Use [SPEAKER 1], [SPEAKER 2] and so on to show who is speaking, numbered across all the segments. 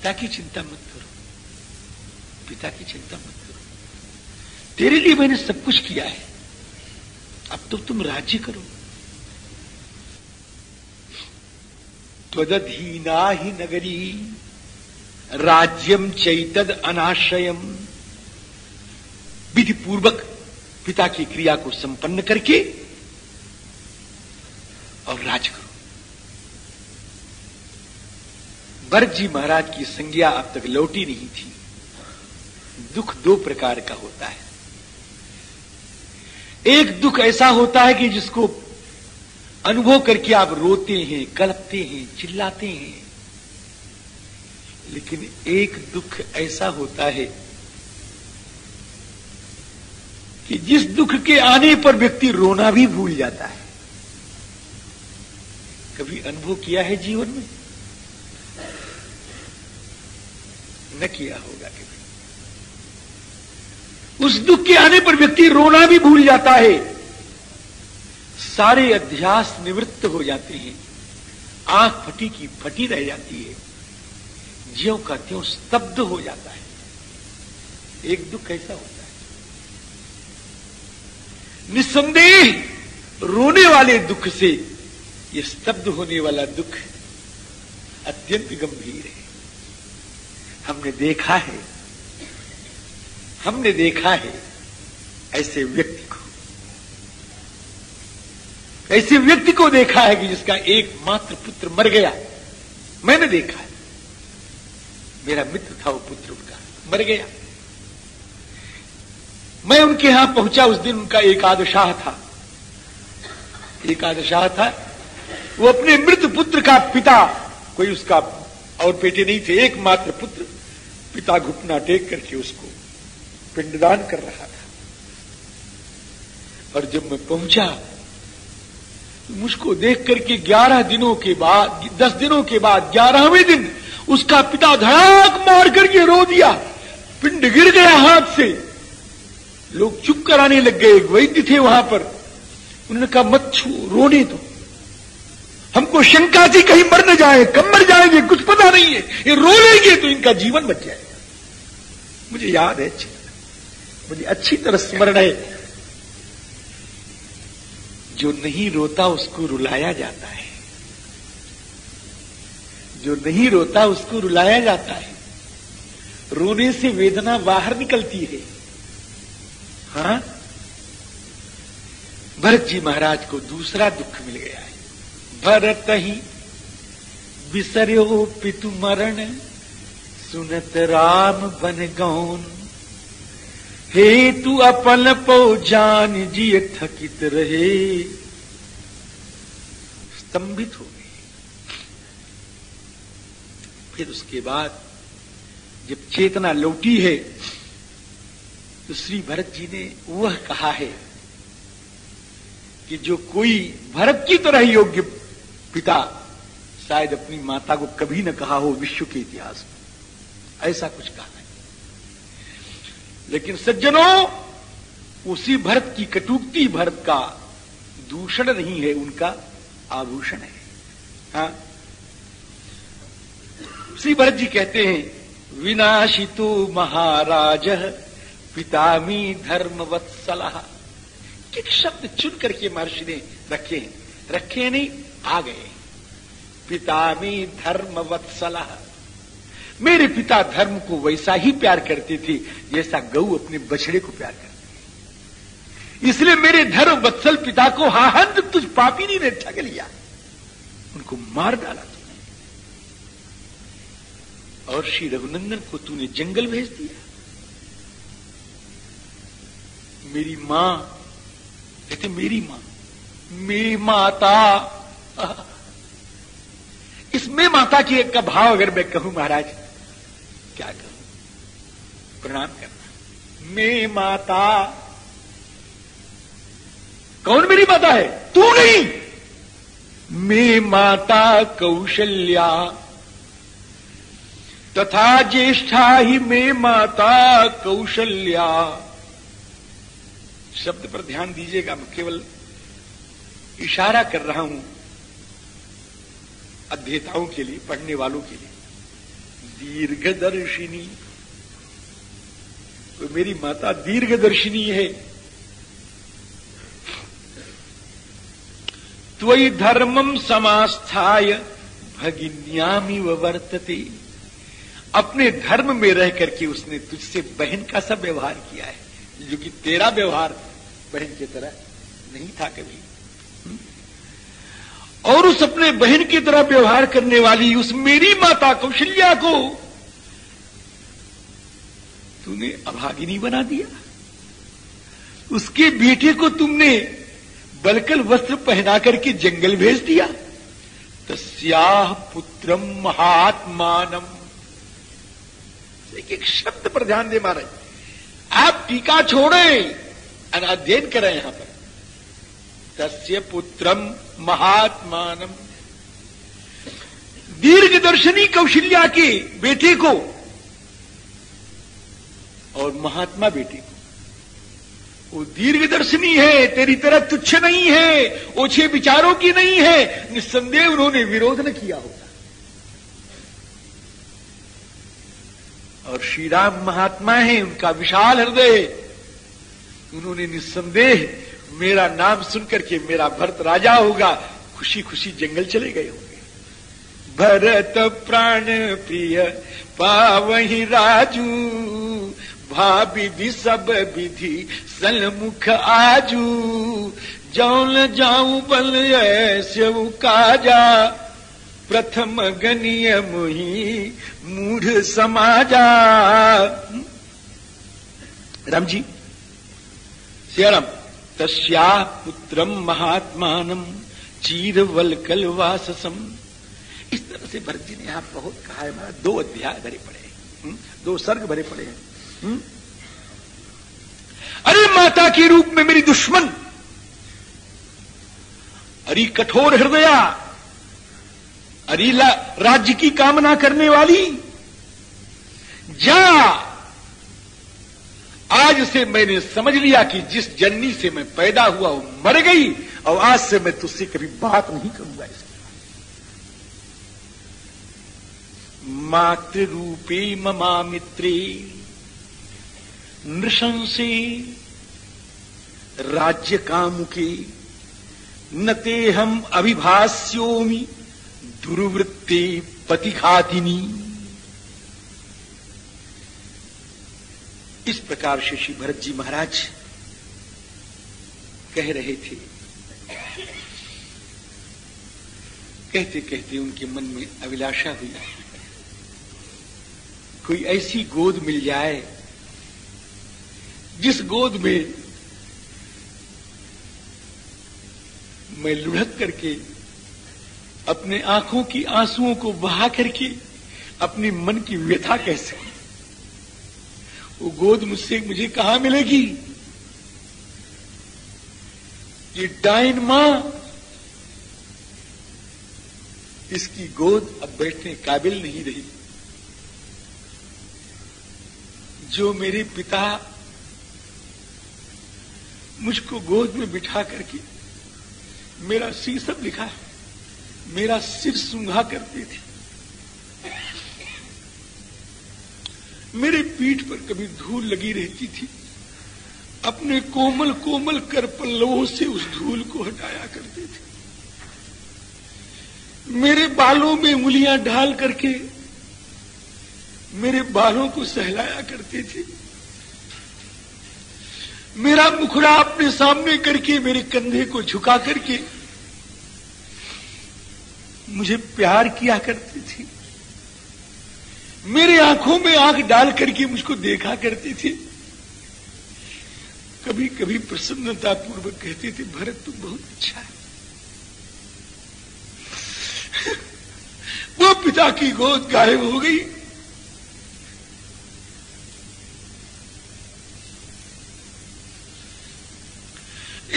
[SPEAKER 1] पिता की चिंता मत करो, पिता की चिंता मत करो, तेरे लिए मैंने सब कुछ किया है, अब तो तुम राज्य करो। त्वदधीना ही नगरी राज्यम चैतद अनाश्रयम। विधि पूर्वक पिता की क्रिया को संपन्न करके और राज करो। भरत जी महाराज की संज्ञा अब तक लौटी नहीं थी। दुख दो प्रकार का होता है। एक दुख ऐसा होता है कि जिसको अनुभव करके आप रोते हैं, कलपते हैं, चिल्लाते हैं। लेकिन एक दुख ऐसा होता है कि जिस दुख के आने पर व्यक्ति रोना भी भूल जाता है। कभी अनुभव किया है जीवन में? न किया होगा कभी। उस दुख के आने पर व्यक्ति रोना भी भूल जाता है, सारे अध्यास निवृत्त हो जाते हैं, आंख फटी की फटी रह जाती है, ज्यों का त्यों स्तब्ध हो जाता है। एक दुख ऐसा होता है। निस्संदेह रोने वाले दुख से ये स्तब्ध होने वाला दुख अत्यंत गंभीर है। हमने देखा है ऐसे व्यक्ति को देखा है कि जिसका एकमात्र पुत्र मर गया। मैंने देखा है, मेरा मित्र था, वो पुत्र उनका मर गया। मैं उनके यहां पहुंचा, उस दिन उनका एकादशाह था। वो अपने मृत पुत्र का पिता, कोई उसका और बेटे नहीं थे, एकमात्र पुत्र, पिता घुटना टेक करके उसको पिंडदान कर रहा था। और जब मैं पहुंचा, मुझको देख करके 11 दिनों के बाद, 10 दिनों के बाद 11वें दिन उसका पिता धड़ाक मार करके रो दिया। पिंड गिर गया हाथ से। लोग चुप कराने लग गए। वैद्य थे वहां पर, उन्होंने कहा मत छू, रोने दो। हमको शंका थी कहीं मर न जाए, कब मर जाएंगे कुछ पता नहीं है, ये रो लेंगे तो इनका जीवन बच जाएगा। मुझे याद है, मुझे अच्छी तरह स्मरण है, जो नहीं रोता उसको रुलाया जाता है, जो नहीं रोता उसको रुलाया जाता है। रोने से वेदना बाहर निकलती है। हाँ, भरत जी महाराज को दूसरा दुख मिल गया है। भरत ही बिसर्यो पितु मरण, सुनत राम बन गौन। हे तू अपन पो जान जिय थकित रहे। स्तंभित हो गए। फिर उसके बाद जब चेतना लौटी है तो श्री भरत जी ने वह कहा है कि जो कोई भरत की तरह योग्य पिता शायद अपनी माता को कभी न कहा हो विश्व के इतिहास में, ऐसा कुछ कहा है। लेकिन सज्जनों, उसी भरत की कटुक्ति भरत का दूषण नहीं है, उनका आभूषण है। हाँ, श्री भरत जी कहते हैं, विनाशितो महाराज पितामी धर्म वत्सलः। किक शब्द चुन करके महर्षि ने रखे नहीं, आ गए। पितामी धर्म वत्सलः, मेरे पिता धर्म को वैसा ही प्यार करते थे जैसा गऊ अपने बछड़े को प्यार करती। इसलिए मेरे धर्म वत्सल पिता को हाहंत तुझ पापी ने ठग लिया, उनको मार डाला तूने, और श्री रघुनंदन को तूने जंगल भेज दिया। मेरी मां, कहते मेरी मां, मेरी माता, इसमें माता की एक का भाव अगर मैं कहूं महाराज, क्या कहूं, प्रणाम करना। मैं माता, कौन मेरी माता है? तू नहीं। मैं माता कौशल्या तथा ज्येष्ठा ही मैं माता कौशल्या। शब्द पर ध्यान दीजिएगा, मैं केवल इशारा कर रहा हूं अध्येताओं के लिए, पढ़ने वालों के लिए। दीर्घदर्शिनी। तो मेरी माता दीर्घदर्शिनी है। त्वयि धर्मम समास्थाय भगिन्यामिव वर्तते। अपने धर्म में रह करके उसने तुझसे बहन का सा व्यवहार किया है, जो कि तेरा व्यवहार बहन की तरह नहीं था कभी। और उस अपने बहन की तरह व्यवहार करने वाली उस मेरी माता कौशल्या को तूने अभागिनी बना दिया। उसके बेटे को तुमने बलकल वस्त्र पहना करके जंगल भेज दिया। तस्याः पुत्रम महात्मानम। एक शब्द पर ध्यान दे महाराज, आप टीका छोड़ें, अध्ययन करें यहां पर। तस्य पुत्रम महात्मानम, दीर्घदर्शनी कौशल्या के बेटे को और महात्मा बेटे को। वो दीर्घदर्शनी है, तेरी तरह तुच्छ नहीं है, ओछे विचारों की नहीं है। निस्संदेह उन्होंने विरोध न किया होगा। और श्री राम महात्मा है, उनका विशाल हृदय। उन्होंने निस्संदेह मेरा नाम सुनकर के मेरा भरत राजा होगा, खुशी खुशी जंगल चले गए होंगे। भरत प्राण प्रिय पावहि राजू, भाविधि सब विधि सन्मुख आजू। जौन जाऊं बल ऐसे काजा, प्रथम गनीय मुहि मूढ़ समाजा। राम जी, सियाराम। तस्या पुत्रम महात्मानम चीरवलकल वाससम। इस तरह से भरत जी ने यहां बहुत कहा है। महाराज 2 अध्याय भरे पड़े हैं, 2 सर्ग भरे पड़े हैं। अरे माता के रूप में मेरी दुश्मन, अरे कठोर हृदया, अरे राज्य की कामना करने वाली, जा। आज से मैंने समझ लिया कि जिस जननी से मैं पैदा हुआ वो मर गई, और आज से मैं तुझसे कभी बात नहीं करूंगा इसके बाद। मातृरूपे ममा मित्रे नृशंसे राज्य कामुके, न ते हम अभिभास्योमि दुर्वृत्ते पतिघातिनी। इस प्रकार से श्री भरत जी महाराज कह रहे थे। कहते कहते उनके मन में अभिलाषा हुई, कोई ऐसी गोद मिल जाए जिस गोद में मैं लुढ़क करके अपने आंखों की आंसुओं को बहा करके अपने मन की व्यथा कह सकूं। वो गोद मुझे कहां मिलेगी? ये डाइन मां, इसकी गोद अब बैठने काबिल नहीं रही। जो मेरे पिता मुझको गोद में बिठा करके मेरा सिर, सब लिखा है, मेरा सिर सूंघा करते थे, मेरे पीठ पर कभी धूल लगी रहती थी, अपने कोमल कोमल कर पल्लवों से उस धूल को हटाया करते थे, मेरे बालों में उंगलियां ढाल करके मेरे बालों को सहलाया करते थे, मेरा मुखड़ा अपने सामने करके मेरे कंधे को झुका करके मुझे प्यार किया करती थी, मेरे आंखों में आंख डाल करके मुझको देखा करती थी। कभी कभी प्रसन्नता पूर्वक कहते थे, भरत तुम बहुत अच्छा है। वो पिता की गोद गायब हो गई।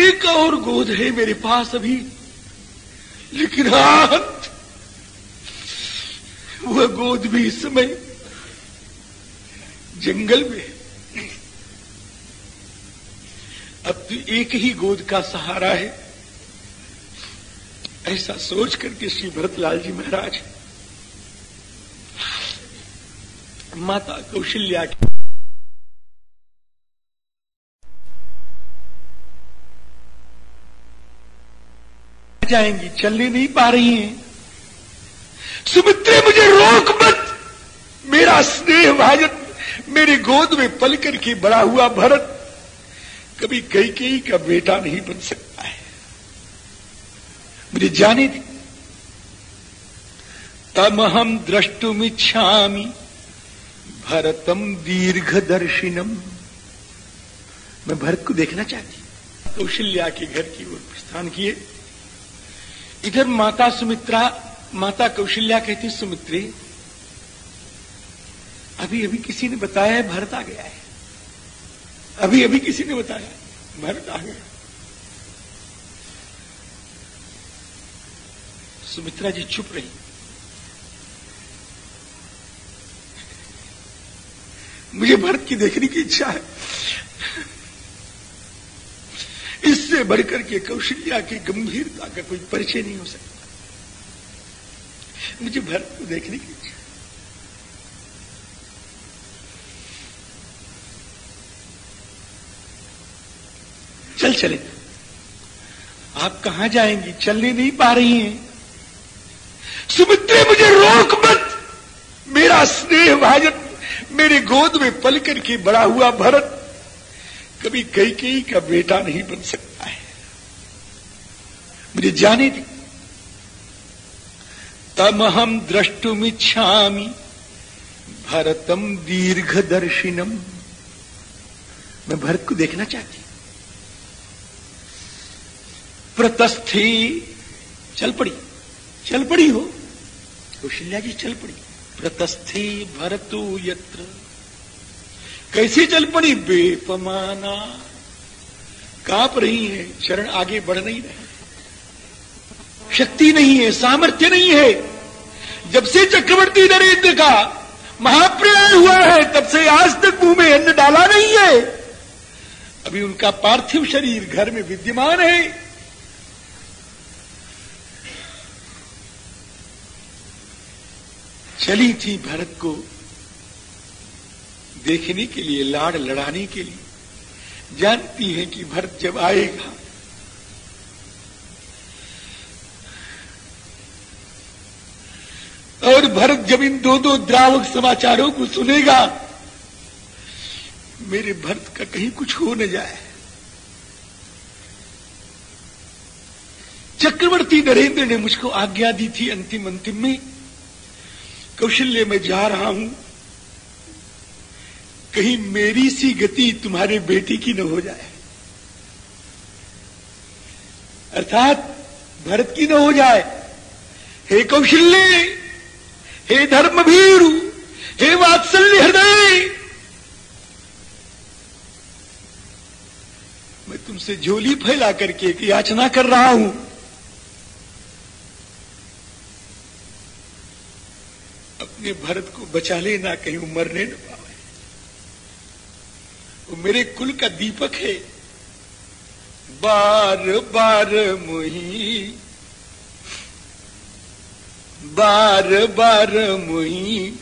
[SPEAKER 1] एक और गोद है मेरे पास अभी, लेकिन हाथ, वह गोद भी इस समय जंगल में है। अब तो एक ही गोद का सहारा है। ऐसा सोच करके श्री भरतलाल जी महाराज माता कौशल्या की जाएंगी, चलने नहीं पा रही हैं। सुमित्रे मुझे रोक मत, मेरा स्नेह भाजन, मेरी गोद में पल करके बड़ा हुआ भरत कभी कैकेयी का बेटा नहीं बन सकता है, मुझे जाने दी। तमहम द्रष्टुमिच्छामि भरतम दीर्घदर्शिनम, मैं भरत को देखना चाहती। कौशल्या के घर की ओर प्रस्थान किए। इधर माता सुमित्रा, माता कौशल्या कहती, सुमित्रे अभी अभी किसी ने बताया है भरत आ गया है, अभी अभी किसी ने बताया भरत आ गया। सुमित्रा जी चुप रही। मुझे भरत की देखने की इच्छा है, इससे बढ़कर के कौशल्या की गंभीरता का कोई परिचय नहीं हो सकता। मुझे भरत को देखने की इच्छा है। चल चले। आप कहां जाएंगी, चलने नहीं पा रही हैं। सुमित्रे मुझे रोक मत, मेरा स्नेह भाजन, मेरे गोद में पल करके बड़ा हुआ भरत कभी कैकेयी का बेटा नहीं बन सकता है, मुझे जाने दी। तमहम द्रष्टुमिच्छामि भरतम दीर्घदर्शिनम, मैं भरत को देखना चाहती। प्रतस्थी, चल पड़ी हो कौशल्या जी, चल पड़ी। प्रतस्थी भरतु यत्र, कैसे चल पड़ी, बेपमाना, कांप रही है, चरण आगे बढ़ नहीं रहे, शक्ति नहीं है, सामर्थ्य नहीं है। जब से चक्रवर्ती नरेंद्र का महाप्रयाण हुआ है तब से आज तक मुंह में अन्न डाला नहीं है। अभी उनका पार्थिव शरीर घर में विद्यमान है। चली थी भरत को देखने के लिए, लाड़ लड़ाने के लिए, जानती है कि भरत जब आएगा और भरत जब इन दो द्रावक समाचारों को सुनेगा, मेरे भरत का कहीं कुछ हो न जाए। चक्रवर्ती नरेंद्र ने मुझको आज्ञा दी थी अंतिम में, कौशल्य में जा रहा हूं, कहीं मेरी सी गति तुम्हारे बेटी की न हो जाए, अर्थात भरत की न हो जाए। हे कौशल्य, हे धर्मभीरु, हे वात्सल्य हृदय, मैं तुमसे झोली फैला करके एक याचना कर रहा हूं। अपने भरत को बचा लेना, कहीं वो मरने न पावे। वो मेरे कुल का दीपक है। बार बार मुही, बार बार मुही,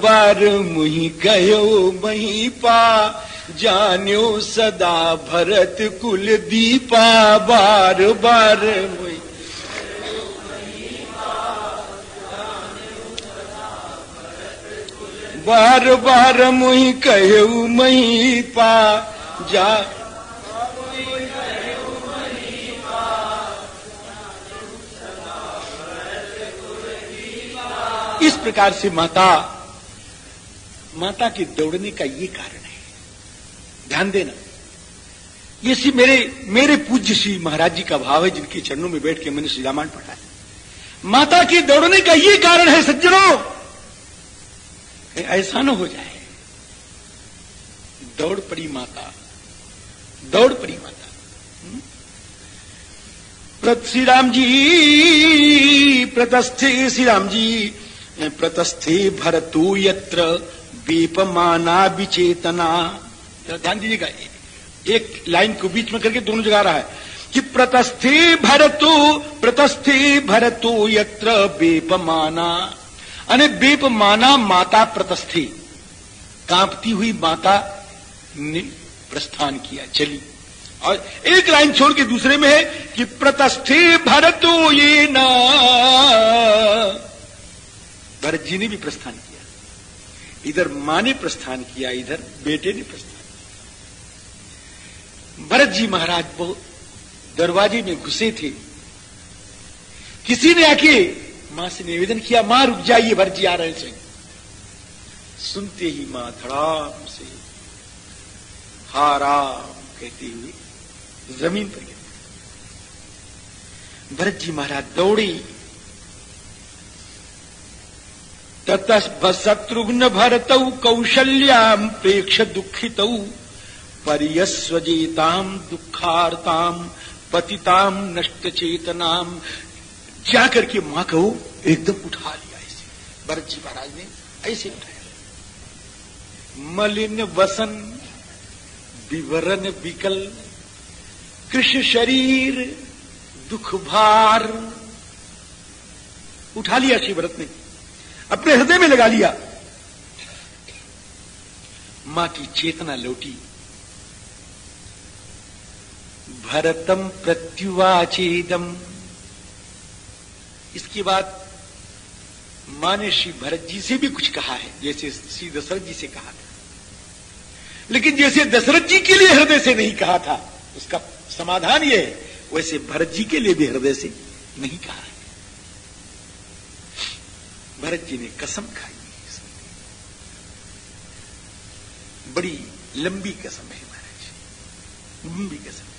[SPEAKER 1] बार मुही गयो मही पा, जान्यो सदा भरत कुल दीपा। बार बार मुही, बार बार मुही कहू मही पा, जा इस प्रकार से माता के दौड़ने का ये कारण है। ध्यान देना, ये सी मेरे पूज्य श्री महाराज जी का भाव है, जिनके चरणों में बैठ के मैंने श्री रामायण पढ़ा है। माता के दौड़ने का ये कारण है सज्जनों, ऐसा न हो जाए। दौड़ पड़ी माता, दौड़ पड़ी माता। श्री राम जी प्रतस्थे, श्री राम जी प्रतस्थे भरतु यत्र वेपमाना विचेतना। ध्यान दीजिएगा, एक लाइन को बीच में करके दोनों जगह रहा है। कि प्रतस्थे भरतो यत्र बेपमाना, अने बेपमाना माता प्रतस्थे, कांपती हुई माता ने प्रस्थान किया, चली। और एक लाइन छोड़ के दूसरे में है कि प्रतस्थे भरतो ये न, भरत जी ने भी प्रस्थान किया। इधर मां ने प्रस्थान किया, इधर बेटे ने प्रस्थान किया। भरत जी महाराज बहुत दरवाजे में घुसे थे, किसी ने आके मां से निवेदन किया, मां रुक जाइए, भरत जी आ रहे हैं। सुनते ही मां धड़ाम से हा राम कहते हुए जमीन पर गिर। भरत जी महाराज दौड़े, ततः शत्रुघ्न भरतौ कौशल्याम प्रेक्ष दुखितौ परियस्वजेताम दुखार्ताम पतिताम नष्ट चेतनाम। जाकर के मां को एकदम उठा लिया। ऐसे भरत जी महाराज ने ऐसे उठाया। मलिन वसन विवरण विकल कृष्ण शरीर दुख भार, उठा लिया श्री भरत ने, अपने हृदय में लगा लिया। मां की चेतना लौटी। भरतम प्रत्युवाचेदम। इसके बाद मां ने श्री भरत जी से भी कुछ कहा है, जैसे श्री दशरथ जी से कहा था, लेकिन जैसे दशरथ जी के लिए हृदय से नहीं कहा था, उसका समाधान यह है, वैसे भरत जी के लिए भी हृदय से नहीं कहा है। भरत जी ने कसम खाई, बड़ी लंबी कसम है महाराज, लंबी कसम है।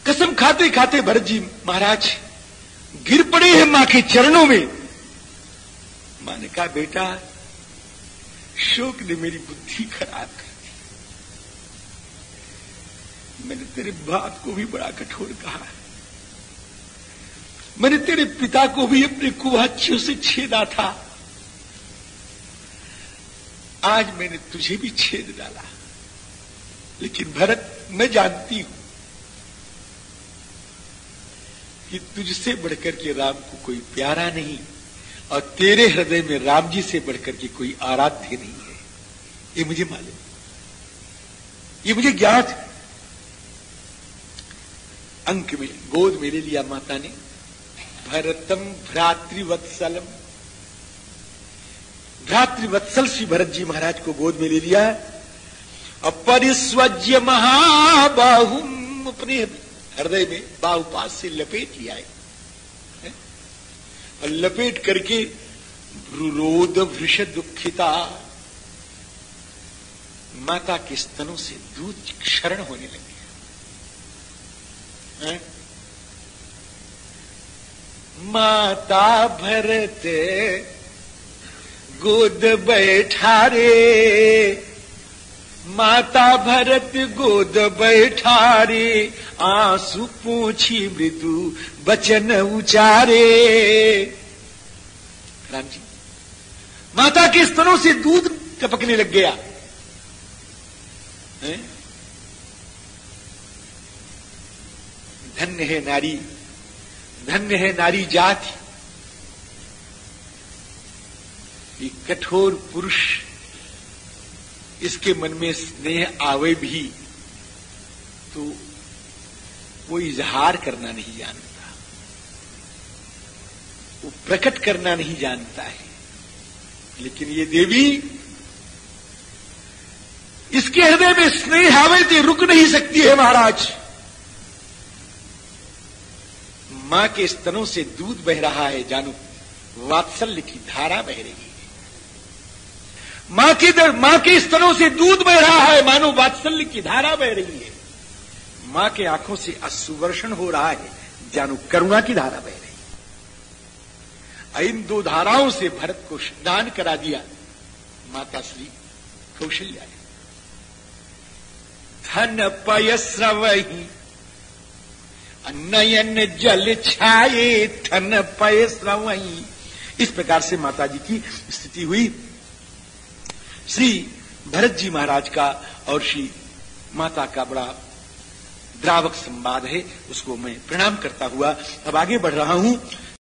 [SPEAKER 1] कसम खाते खाते भरत जी महाराज गिर पड़े हैं मां के चरणों में। मां ने कहा, बेटा शोक ने मेरी बुद्धि खराब कर दी, मैंने तेरे बाप को भी बड़ा कठोर कहा है, मैंने तेरे पिता को भी अपने कुवाच्यों से छेदा था, आज मैंने तुझे भी छेद डाला। लेकिन भरत, मैं जानती हूं कि तुझसे बढ़कर के राम को कोई प्यारा नहीं, और तेरे हृदय में राम जी से बढ़कर के कोई आराध्य नहीं है। ये मुझे मालूम, ये मुझे ज्ञात। अंक में गोद में ले लिया माता ने। भरतम भ्रातृवत्सलम, भ्रातृवत्सल श्री भरत जी महाराज को गोद में ले लिया। अपरिस्वज्य महाबाहुम, अपने हृदय में बाहुपास से लपेट लिया है, और लपेट करके रुरोद वृष दुखिता, माता के स्तनों से दूध क्षरण होने लगे। माता भरत गोद बैठा रे, माता भरत गोद बैठा रे, आंसू पूछी मृदु बचन उचारे। राम जी, माता के स्तनों से दूध टपकने लग गया। धन्य है नारी, धन्य है नारी जाति। ये कठोर पुरुष, इसके मन में स्नेह आवे भी तो वो इजहार करना नहीं जानता, वो प्रकट करना नहीं जानता है। लेकिन ये देवी, इसके हृदय में स्नेह आवे तो रुक नहीं सकती है महाराज। मां के स्तनों से दूध बह रहा है, जानो वात्सल्य की धारा बह रही है। मां के स्तनों से दूध बह रहा है, मानो वात्सल्य की धारा बह रही है। मां के आंखों से अश्रुवर्षण हो रहा है, जानो करुणा की धारा बह रही है। इन दो धाराओं से भरत को स्नान करा दिया माता श्री कौशल्या ने। धन पयस्रवहि नयन जल छाये, धन पयस्रवहि। इस प्रकार से माता जी की स्थिति हुई। श्री भरत जी महाराज का और श्री माता का बड़ा द्रावक संवाद है, उसको मैं प्रणाम करता हुआ अब आगे बढ़ रहा हूं।